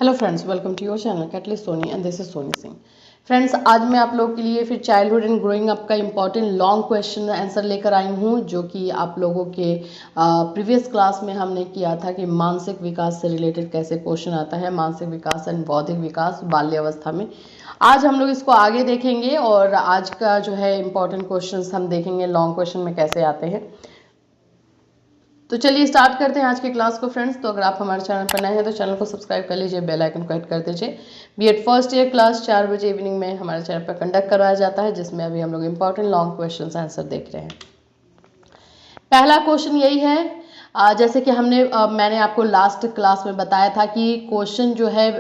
Hello friends, welcome to your channel Catalyst Soni and this is Soni Singh. Friends, आज मैं आप लोगों के लिए फिर चाइल्डहुड एंड ग्रोइंग अप का इंपॉर्टेंट लॉन्ग क्वेश्चन आंसर लेकर आई हूँ, जो कि आप लोगों के प्रीवियस क्लास में हमने किया था कि मानसिक विकास से रिलेटेड कैसे क्वेश्चन आता है, मानसिक विकास एंड बौद्धिक विकास बाल्यावस्था में। आज हम लोग इसको आगे देखेंगे और आज का जो है इंपॉर्टेंट क्वेश्चन हम देखेंगे लॉन्ग क्वेश्चन में कैसे आते हैं। तो चलिए स्टार्ट करते हैं आज की क्लास को फ्रेंड्स। तो अगर आप हमारे चैनल पर नए हैं तो चैनल को सब्सक्राइब कर लीजिए, बेल आइकन को हिट कर दीजिए। बीएड फर्स्ट ईयर क्लास 4 बजे इवनिंग में हमारे चैनल पर कंडक्ट करवाया जाता है, जिसमें अभी हम लोग इंपॉर्टेंट लॉन्ग क्वेश्चन आंसर देख रहे हैं। पहला क्वेश्चन यही है, जैसे कि मैंने आपको लास्ट क्लास में बताया था कि क्वेश्चन जो है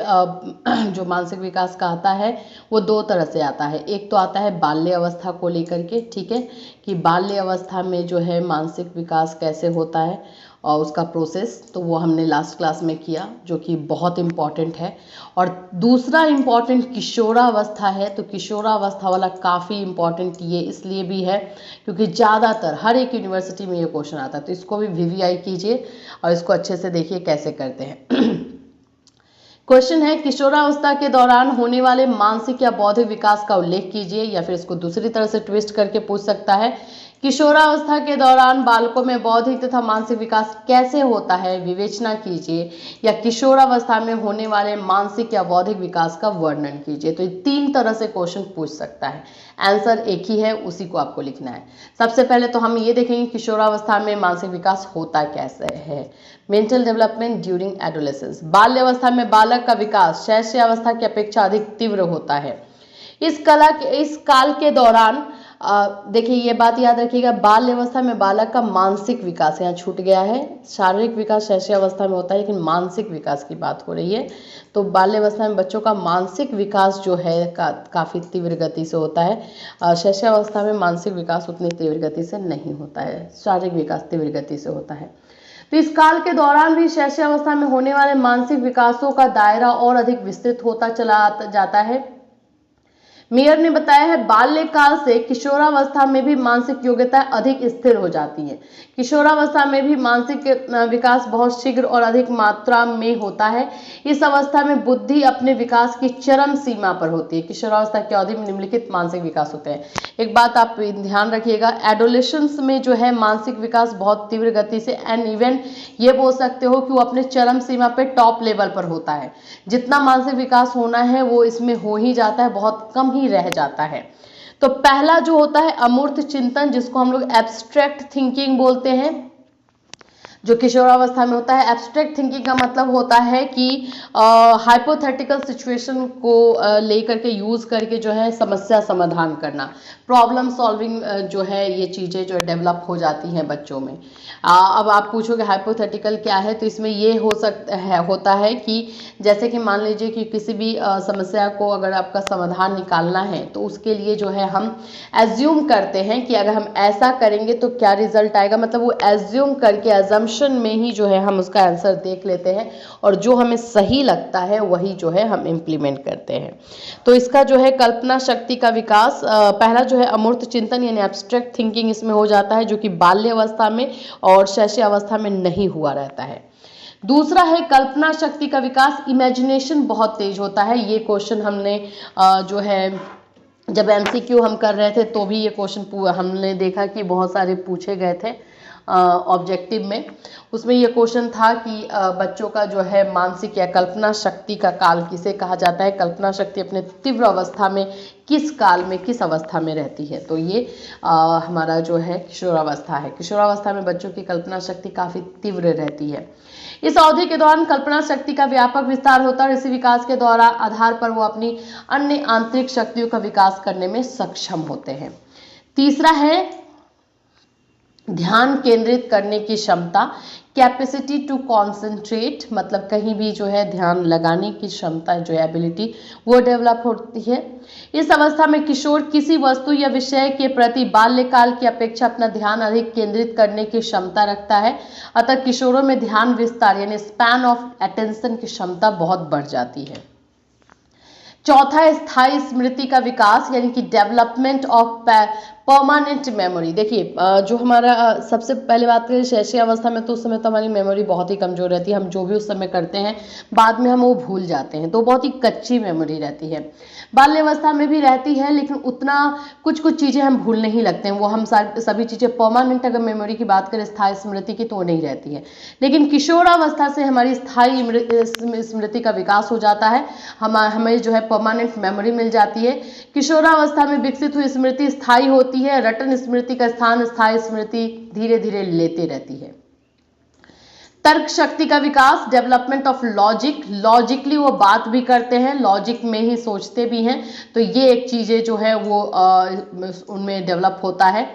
जो मानसिक विकास का आता है वो दो तरह से आता है। एक तो आता है बाल्य अवस्था को लेकर के, ठीक है, कि बाल्य अवस्था में जो है मानसिक विकास कैसे होता है और उसका प्रोसेस, तो वो हमने लास्ट क्लास में किया, जो कि बहुत इम्पॉर्टेंट है। और दूसरा इम्पॉर्टेंट किशोरावस्था है। तो किशोरावस्था वाला काफ़ी इम्पॉर्टेंट ये इसलिए भी है क्योंकि ज़्यादातर हर एक यूनिवर्सिटी में ये क्वेश्चन आता है, तो इसको भी वीवीआई कीजिए और इसको अच्छे से देखिए कैसे करते हैं। क्वेश्चन है, किशोरावस्था के दौरान होने वाले मानसिक या बौद्धिक विकास का उल्लेख कीजिए, या फिर इसको दूसरी तरह से ट्विस्ट करके पूछ सकता है, किशोरावस्था के दौरान बालकों में बौद्धिक तथा मानसिक विकास कैसे होता है, विवेचना कीजिए, या किशोरावस्था में होने वाले मानसिक या बौद्धिक विकास का वर्णन कीजिए। तो ये तीन तरह से क्वेश्चन पूछ सकता है। आंसर एक ही है, उसी को आपको लिखना है। सबसे पहले तो हम ये देखेंगे किशोरावस्था में मानसिक विकास होता कैसे है। मेंटल डेवलपमेंट ड्यूरिंग एडोलेसेंस, बाल्यावस्था में बालक का विकास शैशवावस्था की अपेक्षा अधिक तीव्र होता है। इस काल के दौरान देखिए, ये बात याद रखिएगा, बाल्यावस्था में बालक का मानसिक विकास यहाँ छूट गया है। शारीरिक विकास शैशवावस्था में होता है, लेकिन मानसिक विकास की बात हो रही है। तो बाल्यावस्था में बच्चों का मानसिक विकास जो है काफ़ी तीव्र गति से होता है। शैशवावस्था में मानसिक विकास उतनी तीव्र गति से नहीं होता है, शारीरिक विकास तीव्र गति से होता है। तो इस काल के दौरान भी शैशवावस्था में होने वाले मानसिक विकासों का दायरा और अधिक विस्तृत होता चला जाता है। मेयर ने बताया है, बाल्यकाल से किशोरावस्था में भी मानसिक योग्यता अधिक स्थिर हो जाती है। किशोरावस्था में भी मानसिक विकास बहुत शीघ्र और अधिक मात्रा में होता है। इस अवस्था में बुद्धि अपने विकास की चरम सीमा पर होती है। किशोरावस्था की अवधि में निम्नलिखित मानसिक विकास होते हैं। एक बात आप ध्यान रखिएगा, एडोलेशंस में जो है मानसिक विकास बहुत तीव्र गति से एंड इवन ये बोल सकते हो कि वो अपने चरम सीमा पे टॉप लेवल पर होता है। जितना मानसिक विकास होना है वो इसमें हो ही जाता है, बहुत कम ही रह जाता है। तो पहला जो होता है अमूर्त चिंतन, जिसको हम लोग एब्स्ट्रैक्ट थिंकिंग बोलते हैं, जो किशोरावस्था में होता है। एब्स्ट्रैक्ट थिंकिंग का मतलब होता है कि हाइपोथेटिकल सिचुएशन को लेकर के यूज करके जो है समस्या समाधान करना, प्रॉब्लम सॉल्विंग जो है ये चीज़ें जो डेवलप हो जाती हैं बच्चों में। अब आप पूछोगे हाइपोथेटिकल क्या है, तो इसमें ये होता है कि जैसे कि मान लीजिए कि किसी भी समस्या को अगर आपका समाधान निकालना है, तो उसके लिए जो है हम एज्यूम करते हैं कि अगर हम ऐसा करेंगे तो क्या रिजल्ट आएगा, मतलब वो एज्यूम करके एजम्पशन में ही जो है हम उसका आंसर देख लेते हैं और जो हमें सही लगता है वही जो है हम इम्प्लीमेंट करते हैं। तो इसका जो है कल्पना शक्ति का विकास, पहला जो है अमूर्त चिंतन यानी एब्स्ट्रैक्ट थिंकिंग इसमें हो जाता है, जो कि बाल्यावस्था में और शैशवावस्था में नहीं हुआ रहता है। दूसरा है कल्पना शक्ति का विकास, इमेजिनेशन बहुत तेज होता है। ये क्वेश्चन हमने जो है जब एमसीक्यू हम कर रहे थे तो भी ये क्वेश्चन हमने देखा कि बहुत सारे पूछे गए थे ऑब्जेक्टिव में। उसमें ये क्वेश्चन था कि बच्चों का जो है मानसिक या कल्पना शक्ति का काल किसे कहा जाता है, कल्पना शक्ति अपने तीव्र अवस्था में किस काल में किस अवस्था में रहती है। तो ये हमारा जो है किशोरावस्था है। किशोरावस्था में बच्चों की कल्पना शक्ति काफ़ी तीव्र रहती है। इस अवधि के दौरान कल्पना शक्ति का व्यापक विस्तार होता है और इसी विकास के दौरान आधार पर वो अपनी अन्य आंतरिक शक्तियों का विकास करने में सक्षम होते हैं। तीसरा है ध्यान केंद्रित करने की क्षमता, कैपेसिटी टू कॉन्सेंट्रेट, मतलब कहीं भी जो है ध्यान लगाने की क्षमता जो है एबिलिटी वो डेवलप होती है। इस अवस्था में किशोर किसी वस्तु या विषय के प्रति बाल्यकाल की अपेक्षा अपना ध्यान अधिक केंद्रित करने की क्षमता रखता है। अतः किशोरों में ध्यान विस्तार यानी स्पैन ऑफ अटेंशन की क्षमता बहुत बढ़ जाती है। चौथा है स्थायी स्मृति का विकास यानी कि डेवलपमेंट ऑफ परमानेंट मेमोरी। देखिए जो हमारा सबसे पहले बात करें शैशव अवस्था में, तो उस समय तो हमारी मेमोरी बहुत ही कमजोर रहती है। हम जो भी उस समय करते हैं बाद में हम वो भूल जाते हैं, तो बहुत ही कच्ची मेमोरी रहती है। बाल्यावस्था में भी रहती है, लेकिन उतना कुछ कुछ चीज़ें हम भूलने ही लगते हैं। वो हम सभी चीज़ें परमानेंट अगर मेमोरी की बात करें स्थायी स्मृति की, तो वो नहीं रहती है। लेकिन किशोरावस्था से हमारी स्थायी स्मृति का विकास हो जाता है, हमें जो है परमानेंट मेमोरी मिल जाती है। किशोरावस्था में विकसित हुई स्मृति स्थायी होती है, रटन स्मृति का स्थान स्थायी स्मृति धीरे धीरे लेते रहती है। तर्क शक्ति का विकास, डेवलपमेंट ऑफ लॉजिक, लॉजिकली वो बात भी करते हैं, लॉजिक में ही सोचते भी हैं, तो ये एक चीजें जो है वो उनमें डेवलप होता है।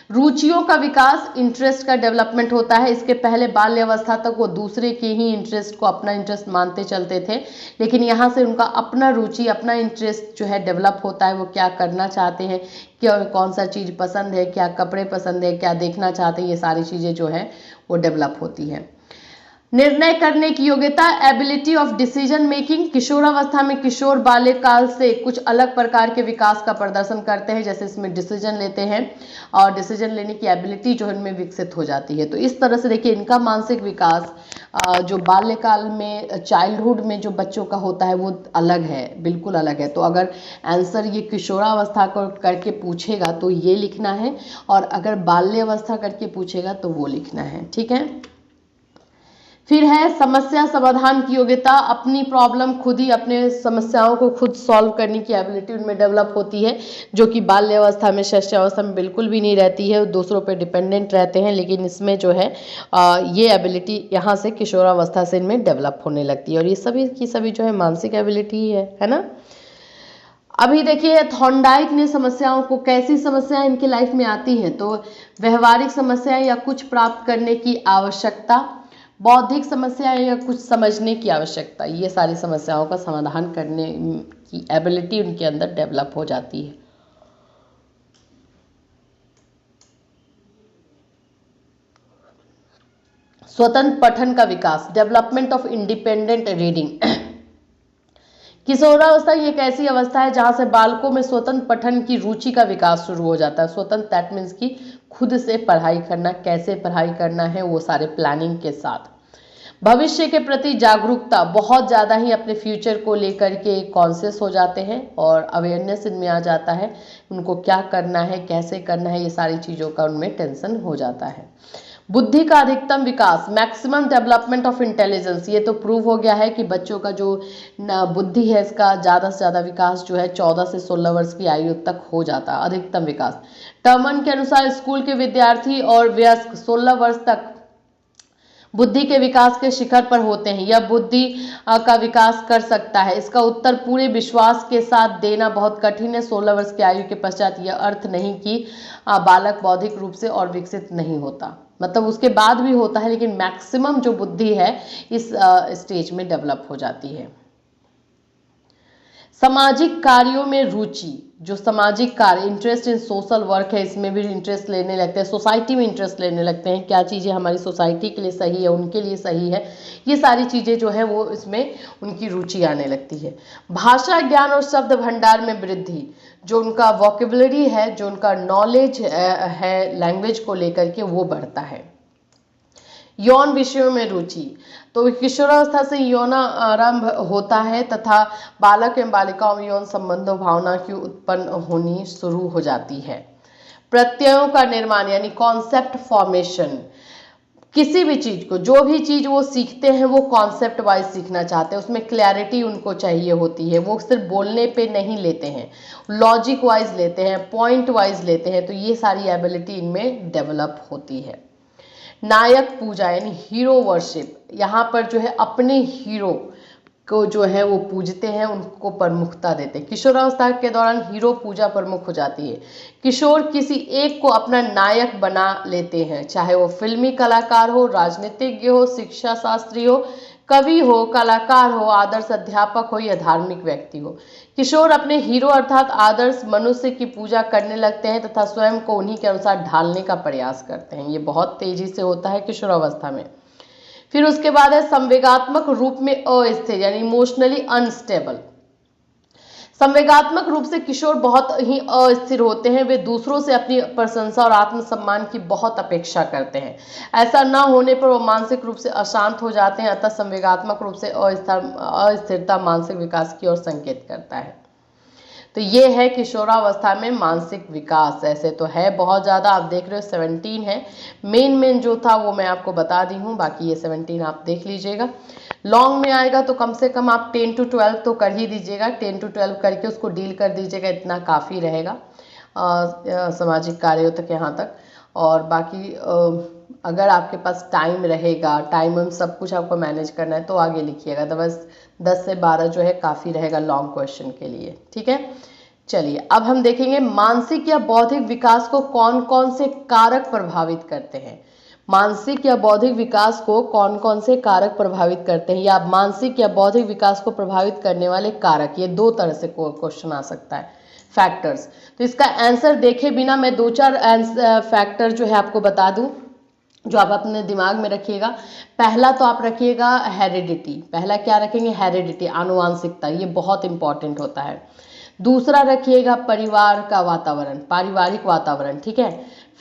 रुचियों का विकास, इंटरेस्ट का डेवलपमेंट होता है। इसके पहले बाल्यावस्था तक वो दूसरे के ही इंटरेस्ट को अपना इंटरेस्ट मानते चलते थे, लेकिन यहाँ से उनका अपना रुचि, अपना इंटरेस्ट जो है डेवलप होता है। वो क्या करना चाहते हैं, क्या कौन सा चीज़ पसंद है, क्या कपड़े पसंद है, क्या देखना चाहते हैं, ये सारी चीज़ें जो है वो डेवलप होती है। निर्णय करने की योग्यता, एबिलिटी ऑफ डिसीजन मेकिंग, किशोरावस्था में किशोर बाल्यकाल से कुछ अलग प्रकार के विकास का प्रदर्शन करते हैं, जैसे इसमें डिसीजन लेते हैं और डिसीजन लेने की एबिलिटी जो इनमें विकसित हो जाती है। तो इस तरह से देखिए इनका मानसिक विकास जो बाल्यकाल में चाइल्डहुड में जो बच्चों का होता है वो अलग है, बिल्कुल अलग है। तो अगर आंसर ये किशोरावस्था को करके पूछेगा तो ये लिखना है, और अगर बाल्यावस्था करके पूछेगा तो वो लिखना है, ठीक है। फिर है समस्या समाधान की योग्यता, अपनी प्रॉब्लम खुद ही, अपने समस्याओं को खुद सॉल्व करने की एबिलिटी उनमें डेवलप होती है, जो कि बाल्यावस्था में शैशवावस्था में बिल्कुल भी नहीं रहती है, दूसरों पे डिपेंडेंट रहते हैं। लेकिन इसमें जो है ये एबिलिटी यहाँ से किशोरावस्था से इनमें डेवलप होने लगती है, और ये सभी की सभी जो है मानसिक एबिलिटी ही है ना। अभी देखिए थॉर्नडाइक ने समस्याओं को, कैसी समस्याएं इनकी लाइफ में आती हैं, तो व्यवहारिक समस्याएं या कुछ प्राप्त करने की आवश्यकता, बौद्धिक समस्याएं या कुछ समझने की आवश्यकता, ये सारी समस्याओं का समाधान करने की एबिलिटी उनके अंदर डेवलप हो जाती है। स्वतंत्र पठन का विकास, डेवलपमेंट ऑफ इंडिपेंडेंट रीडिंग। किशोरावस्था ये एक ऐसी अवस्था है जहां से बालकों में स्वतंत्र पठन की रुचि का विकास शुरू हो जाता है। स्वतंत्र दैट मीन्स की खुद से पढ़ाई करना, कैसे पढ़ाई करना है वो सारे प्लानिंग के साथ। भविष्य के प्रति जागरूकता, बहुत ज़्यादा ही अपने फ्यूचर को लेकर के कॉन्शियस हो जाते हैं और अवेयरनेस इनमें आ जाता है, उनको क्या करना है, कैसे करना है, ये सारी चीज़ों का उनमें टेंशन हो जाता है। बुद्धि का अधिकतम विकास, मैक्सिमम डेवलपमेंट ऑफ इंटेलिजेंस, ये तो प्रूव हो गया है कि बच्चों का जो बुद्धि है इसका ज़्यादा से ज़्यादा विकास जो है 14 से 16 वर्ष की आयु तक हो जाता है, अधिकतम विकास। टर्मन के अनुसार स्कूल के विद्यार्थी और वयस्क 16 वर्ष तक बुद्धि के विकास के शिखर पर होते हैं। यह बुद्धि का विकास कर सकता है, इसका उत्तर पूरे विश्वास के साथ देना बहुत कठिन है। 16 वर्ष की आयु के पश्चात यह अर्थ नहीं कि बालक बौद्धिक रूप से और विकसित नहीं होता, मतलब उसके बाद भी होता है, लेकिन मैक्सिमम जो बुद्धि है इस स्टेज में डेवलप हो जाती है। सामाजिक कार्यों में रुचि, जो सामाजिक कार्य, इंटरेस्ट इन सोशल वर्क है, इसमें भी इंटरेस्ट लेने लगते हैं, सोसाइटी में इंटरेस्ट लेने लगते हैं, क्या चीज़ें हमारी सोसाइटी के लिए सही है, उनके लिए सही है, ये सारी चीज़ें जो है वो इसमें उनकी रुचि आने लगती है। भाषा ज्ञान और शब्द भंडार में वृद्धि, जो उनका वोकेबुलरी है, जो उनका नॉलेज है लैंग्वेज को लेकर के, वो बढ़ता है। यौन विषयों में रुचि, तो किशोरावस्था से यौन आरंभ होता है तथा बालक एवं बालिकाओं में यौन संबंधों भावना की उत्पन्न होनी शुरू हो जाती है। प्रत्ययों का निर्माण यानी कॉन्सेप्ट फॉर्मेशन, किसी भी चीज को, जो भी चीज वो सीखते हैं वो कॉन्सेप्ट वाइज सीखना चाहते हैं, उसमें क्लैरिटी उनको चाहिए होती है, वो सिर्फ बोलने पे नहीं लेते हैं, लॉजिक वाइज लेते हैं, पॉइंट वाइज लेते हैं, तो ये सारी एबिलिटी इनमें डेवलप होती है। नायक पूजा यानी हीरो वर्शिप, यहाँ पर जो है अपने हीरो को जो है वो पूजते हैं, उनको प्रमुखता देते हैं। किशोरावस्था के दौरान हीरो पूजा प्रमुख हो जाती है। किशोर किसी एक को अपना नायक बना लेते हैं, चाहे वो फिल्मी कलाकार हो, राजनीतिज्ञ हो, शिक्षा शास्त्री हो, कवि हो, कलाकार हो, आदर्श अध्यापक हो या धार्मिक व्यक्ति हो। किशोर अपने हीरो अर्थात आदर्श मनुष्य की पूजा करने लगते हैं तथा स्वयं को उन्हीं के अनुसार ढालने का प्रयास करते हैं। ये बहुत तेजी से होता है किशोरावस्था में। फिर उसके बाद है संवेगात्मक रूप में अस्थिर यानी इमोशनली अनस्टेबल। संवेगात्मक रूप से किशोर बहुत ही अस्थिर होते हैं, वे दूसरों से अपनी प्रशंसा और आत्मसम्मान की बहुत अपेक्षा करते हैं। ऐसा न होने पर वो मानसिक रूप से अशांत हो जाते हैं, अतः संवेगात्मक रूप से अस्थिरता मानसिक विकास की ओर संकेत करता है। तो ये है किशोरावस्था में मानसिक विकास। ऐसे तो है बहुत ज़्यादा, आप देख रहे हो 17 है, मेन जो था वो मैं आपको बता दी हूँ, बाकी ये 17 आप देख लीजिएगा। लॉन्ग में आएगा तो कम से कम आप 10 to 12 तो कर ही दीजिएगा, 10 to 12 करके उसको डील कर दीजिएगा, इतना काफ़ी रहेगा सामाजिक कार्यों तक यहाँ तक। और बाकी अगर आपके पास टाइम रहेगा, टाइम सब कुछ आपको मैनेज करना है तो आगे लिखिएगा, तो बस 10 से 12 जो है काफ़ी रहेगा लॉन्ग क्वेश्चन के लिए, ठीक है। चलिए अब हम देखेंगे मानसिक या बौद्धिक विकास को कौन कौन से कारक प्रभावित करते हैं। मानसिक या बौद्धिक विकास को कौन कौन से कारक प्रभावित करते हैं, या मानसिक या बौद्धिक विकास को प्रभावित करने वाले कारक, ये दो तरह से क्वेश्चन आ सकता है, फैक्टर्स। तो इसका आंसर देखे बिना मैं 2-4 फैक्टर जो है आपको बता दूं, जो आप अपने दिमाग में रखिएगा। पहला तो आप रखिएगा हेरिडिटी, पहला क्या रखेंगे, हेरिडिटी, आनुवांशिकता, ये बहुत इंपॉर्टेंट होता है। दूसरा रखिएगा परिवार का वातावरण, पारिवारिक वातावरण, ठीक है,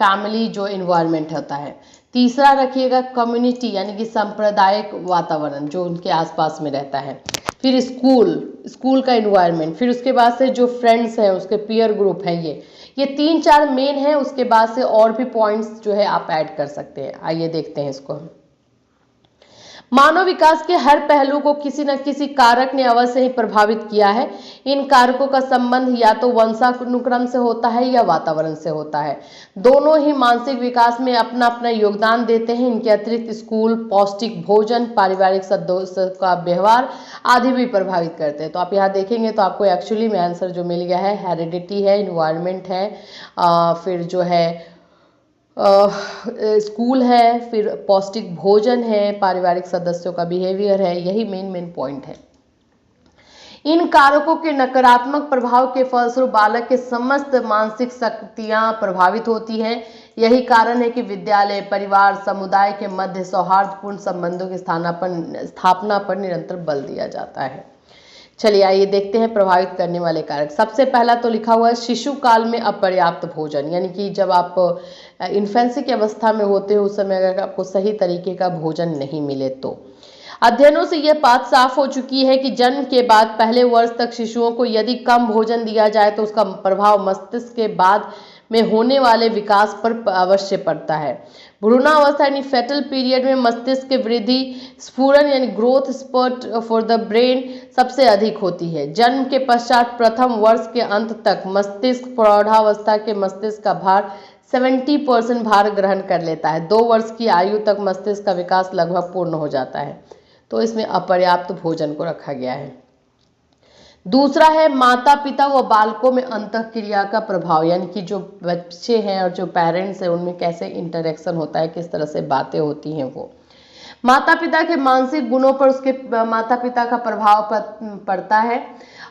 फैमिली जो इन्वायरमेंट होता है। तीसरा रखिएगा कम्युनिटी यानी कि सांप्रदायिक वातावरण जो उनके आसपास में रहता है। फिर स्कूल का इन्वायरमेंट, फिर उसके बाद से जो फ्रेंड्स हैं उसके पीयर ग्रुप हैं, ये 3-4 मेन है। उसके बाद से और भी पॉइंट्स जो है आप ऐड कर सकते हैं। आइए देखते हैं इसको। मानव विकास के हर पहलू को किसी न किसी कारक ने अवश्य ही प्रभावित किया है। इन कारकों का संबंध या तो वंशानुक्रम से होता है या वातावरण से होता है। दोनों ही मानसिक विकास में अपना अपना योगदान देते हैं। इनके अतिरिक्त स्कूल, पौष्टिक भोजन, पारिवारिक सदस्यों का व्यवहार आदि भी प्रभावित करते हैं। तो आप यहाँ देखेंगे तो आपको एक्चुअली में आंसर जो मिल गया है, हेरिडिटी है, इन्वायरमेंट है, फिर जो है स्कूल है, फिर पौष्टिक भोजन है, पारिवारिक सदस्यों का बिहेवियर है, यही मेन पॉइंट है। इन कारकों के नकारात्मक प्रभाव के फलस्वरूप बालक के समस्त मानसिक शक्तियां प्रभावित होती हैं। यही कारण है कि विद्यालय, परिवार, समुदाय के मध्य सौहार्दपूर्ण संबंधों की स्थापना पर निरंतर बल दिया जाता है। चलिए आइए देखते हैं प्रभावित करने वाले कारक। सबसे पहला तो लिखा हुआ है शिशु काल में अपर्याप्त भोजन, यानी कि जब आप इन्फेंसी की अवस्था में होते हो उस समय अगर आपको सही तरीके का भोजन नहीं मिले तो। अध्ययनों से यह बात साफ हो चुकी है कि जन्म के बाद पहले वर्ष तक शिशुओं को यदि कम भोजन दिया जाए तो उसका प्रभाव मस्तिष्क के बाद में होने वाले विकास पर अवश्य पड़ता है। भ्रूणावस्था यानी फेटल पीरियड में मस्तिष्क की वृद्धि, स्फुरण यानी growth spurt for the brain सबसे अधिक होती है। जन्म के पश्चात प्रथम वर्ष के अंत तक मस्तिष्क प्रौढ़ावस्था के मस्तिष्क का भार 70% भार ग्रहण कर लेता है। 2 वर्ष की आयु तक मस्तिष्क का विकास लगभग पूर्ण हो जाता है। तो इसमें अपर्याप्त भोजन को रखा गया है। दूसरा है माता पिता व बालकों में अंतःक्रिया का प्रभाव, यानी कि जो बच्चे हैं और जो पेरेंट्स हैं उनमें कैसे इंटरेक्शन होता है, किस तरह से बातें होती हैं। वो माता पिता के मानसिक गुणों पर उसके माता पिता का प्रभाव पड़ता है।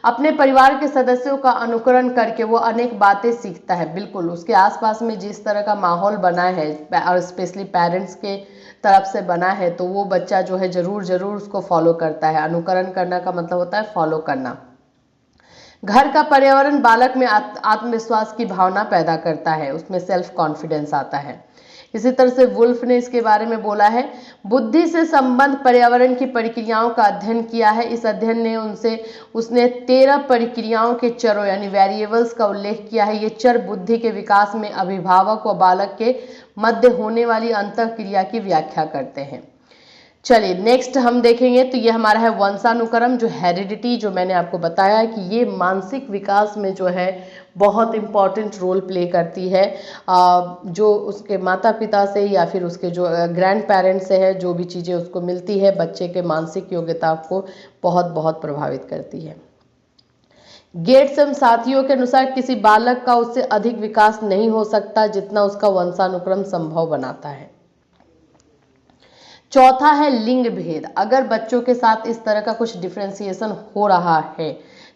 अपने परिवार के सदस्यों का अनुकरण करके वो अनेक बातें सीखता है। बिल्कुल उसके आसपास में जिस तरह का माहौल बना है और स्पेशली पेरेंट्स के तरफ से बना है तो वो बच्चा जो है जरूर उसको फॉलो करता है। अनुकरण करना का मतलब होता है फॉलो करना। घर का पर्यावरण बालक में आत्मविश्वास की भावना पैदा करता है, उसमें सेल्फ कॉन्फिडेंस आता है। इसी तरह से वुल्फ ने इसके बारे में बोला है, बुद्धि से संबंध पर्यावरण की प्रक्रियाओं का अध्ययन किया है। इस अध्ययन ने उसने 13 प्रक्रियाओं के चरों यानी वेरिएबल्स का उल्लेख किया है। ये चर बुद्धि के विकास में अभिभावक व बालक के मध्य होने वाली अंतःक्रिया की व्याख्या करते हैं। चलिए नेक्स्ट हम देखेंगे तो ये हमारा है वंशानुक्रम, जो हेरिडिटी, जो मैंने आपको बताया कि ये मानसिक विकास में जो है बहुत इंपॉर्टेंट रोल प्ले करती है। जो उसके माता पिता से या फिर उसके जो ग्रैंड पेरेंट्स से है, जो भी चीज़ें उसको मिलती है बच्चे के मानसिक योग्यता को बहुत प्रभावित करती है। गेट्स एवं साथियों के अनुसार किसी बालक का उससे अधिक विकास नहीं हो सकता जितना उसका वंशानुक्रम संभव बनाता है। चौथा है लिंग भेद। अगर बच्चों के साथ इस तरह का कुछ डिफ्रेंसिएशन हो रहा है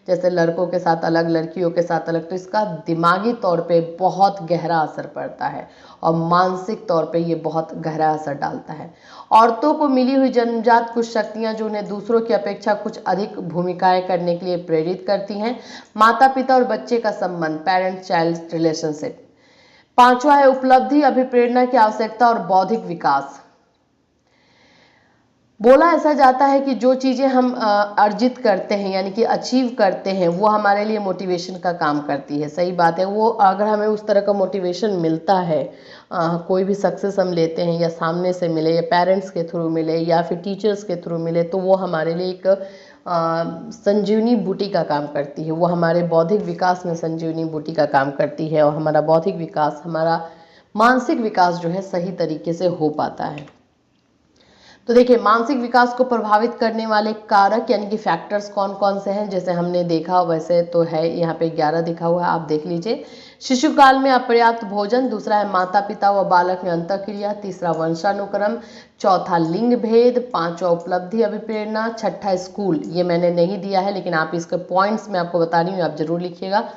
जैसे लड़कों के साथ अलग, लड़कियों के साथ अलग, तो इसका दिमागी तौर पे बहुत गहरा असर पड़ता है और मानसिक तौर पे ये बहुत गहरा असर डालता है। औरतों को मिली हुई जन्मजात कुछ शक्तियां जो उन्हें दूसरों की अपेक्षा कुछ अधिक भूमिकाएं करने के लिए प्रेरित करती हैं। माता पिता और बच्चे का संबंध, पेरेंट चाइल्ड रिलेशनशिप। पांचवा है उपलब्धि, अभिप्रेरणा की आवश्यकता और बौद्धिक विकास। बोला ऐसा जाता है कि जो चीजें हम अर्जित करते हैं यानी कि अचीव करते हैं वो हमारे लिए मोटिवेशन का काम करती है। सही बात है, वो अगर हमें उस तरह का मोटिवेशन मिलता है, कोई भी सक्सेस हम लेते हैं या सामने से मिले या पेरेंट्स के थ्रू मिले या फिर टीचर्स के थ्रू मिले, तो वो हमारे लिए एक संजीवनी बूटी का काम करती है। वो हमारे बौद्धिक विकास में संजीवनी बूटी का काम करती है और हमारा बौद्धिक विकास, हमारा मानसिक विकास जो है सही तरीके से हो पाता है। तो देखिए, मानसिक विकास को प्रभावित करने वाले कारक यानी कि फैक्टर्स कौन कौन से हैं, जैसे हमने देखा वैसे तो है यहाँ पे 11 दिखा हुआ है, आप देख लीजिए। शिशुकाल में अपर्याप्त भोजन, दूसरा है माता पिता व बालक में अंतःक्रिया, तीसरा वंशानुक्रम, चौथा लिंग भेद, पांचवा उपलब्धि अभिप्रेरणा, छठा स्कूल। ये मैंने नहीं दिया है लेकिन आप इसके पॉइंट्स में आपको बता रही हूँ, आप जरूर लिखिएगा।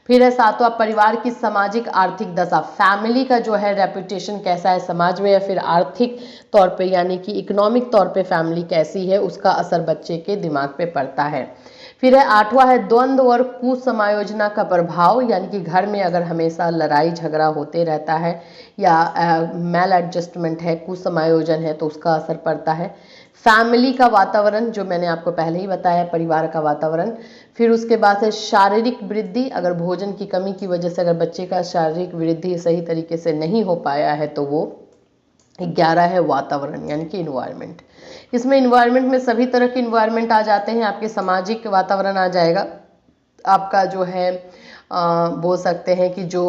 फिर है सातवां परिवार की सामाजिक आर्थिक दशा, फैमिली का जो है रेपुटेशन कैसा है समाज में, या फिर आर्थिक तौर पे यानी कि इकोनॉमिक तौर पे फैमिली कैसी है, उसका असर बच्चे के दिमाग पे पड़ता है। फिर है आठवां है द्वंद्व और कुसमायोजना का प्रभाव, यानी कि घर में अगर हमेशा लड़ाई झगड़ा होते रहता है या मैल एडजस्टमेंट है, कुसमायोजन है, तो उसका असर पड़ता है। फैमिली का वातावरण जो मैंने आपको पहले ही बताया, परिवार का वातावरण। फिर उसके बाद है शारीरिक वृद्धि, अगर भोजन की कमी की वजह से अगर बच्चे का शारीरिक वृद्धि सही तरीके से नहीं हो पाया है तो वो 11 है वातावरण यानी कि इन्वायरमेंट। इसमें इन्वायरमेंट में सभी तरह के इन्वायरमेंट आ जाते हैं। आपके सामाजिक वातावरण आ जाएगा, आपका जो है बोल सकते हैं कि जो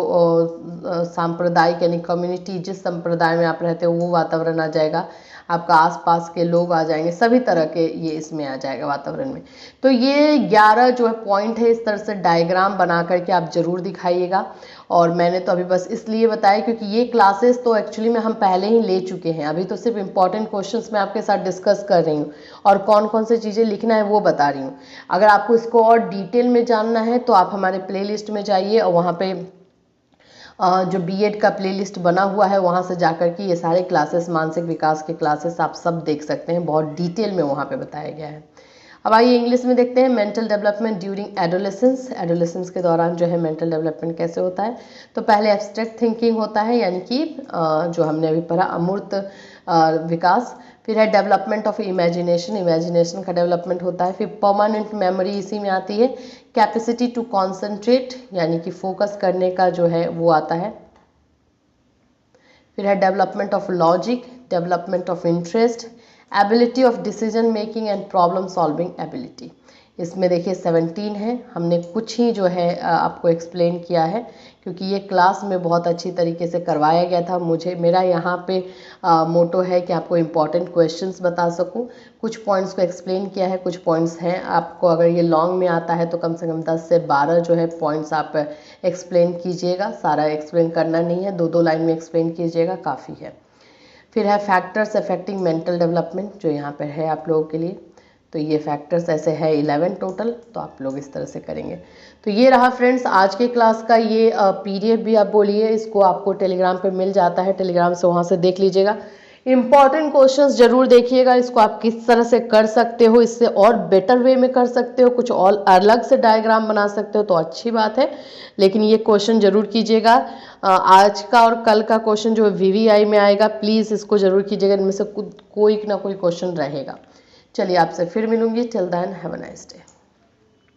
सांप्रदायिक यानी कम्युनिटी, जिस संप्रदाय में आप रहते हो वो वातावरण आ जाएगा, आपका आसपास के लोग आ जाएंगे, सभी तरह के ये इसमें आ जाएगा वातावरण में। तो ये 11 जो है पॉइंट है, इस तरह से डायग्राम बना करके आप जरूर दिखाइएगा। और मैंने तो अभी बस इसलिए बताया क्योंकि ये क्लासेस तो एक्चुअली में हम पहले ही ले चुके हैं, अभी तो सिर्फ इंपॉर्टेंट क्वेश्चंस मैं आपके साथ डिस्कस कर रही हूँ और कौन कौन से चीज़ें लिखना है वो बता रही हूँ। अगर आपको इसको और डिटेल में जानना है तो आप हमारे प्लेलिस्ट में जाइए और वहाँ पे जो बीएड का प्लेलिस्ट बना हुआ है वहाँ से जाकर के ये सारे क्लासेस, मानसिक विकास के क्लासेस आप सब देख सकते हैं, बहुत डिटेल में वहाँ पे बताया गया है। अब आइए इंग्लिश में देखते हैं। Mental development during adolescence, adolescence के दौरान जो है मेंटल डेवलपमेंट कैसे होता है। तो पहले एब्स्ट्रैक्ट थिंकिंग होता है यानी कि जो हमने अभी पढ़ा अमूर्त विकास। फिर है डेवलपमेंट ऑफ इमेजिनेशन, इमेजिनेशन का डेवलपमेंट होता है। फिर परमानेंट मेमोरी इसी में आती है। कैपेसिटी टू कॉन्सेंट्रेट यानी कि फोकस करने का जो है वो आता है। फिर है development of logic, development of interest, ability of decision making and problem solving ability. इसमें देखिए 17 है, हमने कुछ ही जो है आपको एक्सप्लेन किया है क्योंकि ये क्लास में बहुत अच्छी तरीके से करवाया गया था। मेरा यहाँ पे मोटो है कि आपको इम्पॉर्टेंट क्वेश्चंस बता सकूँ, कुछ पॉइंट्स को एक्सप्लेन किया है, कुछ पॉइंट्स हैं आपको अगर ये लॉन्ग में आता है तो कम से कम 10 से 12 जो है पॉइंट्स आप एक्सप्लेन कीजिएगा। सारा एक्सप्लेन करना नहीं है, 2-2 लाइन में एक्सप्लेन कीजिएगा, काफ़ी है। फिर है फैक्टर्स अफेक्टिंग मेंटल डेवलपमेंट जो यहाँ पर है आप लोगों के लिए। तो ये फैक्टर्स ऐसे है 11 टोटल, तो आप लोग इस तरह से करेंगे। तो ये रहा फ्रेंड्स आज के क्लास का ये पीडीएफ भी आप बोलिए, इसको आपको टेलीग्राम पे मिल जाता है, टेलीग्राम से वहाँ से देख लीजिएगा। इंपॉर्टेंट क्वेश्चंस जरूर देखिएगा, इसको आप किस तरह से कर सकते हो, इससे और बेटर वे में कर सकते हो, कुछ और अलग से डायग्राम बना सकते हो तो अच्छी बात है, लेकिन ये क्वेश्चन जरूर कीजिएगा। आज का और कल का क्वेश्चन जो वीवीआई में आएगा, प्लीज़ इसको जरूर कीजिएगा, इनमें से कोई ना कोई क्वेश्चन रहेगा। चलिए आपसे फिर मिलूंगी, till then have a nice day.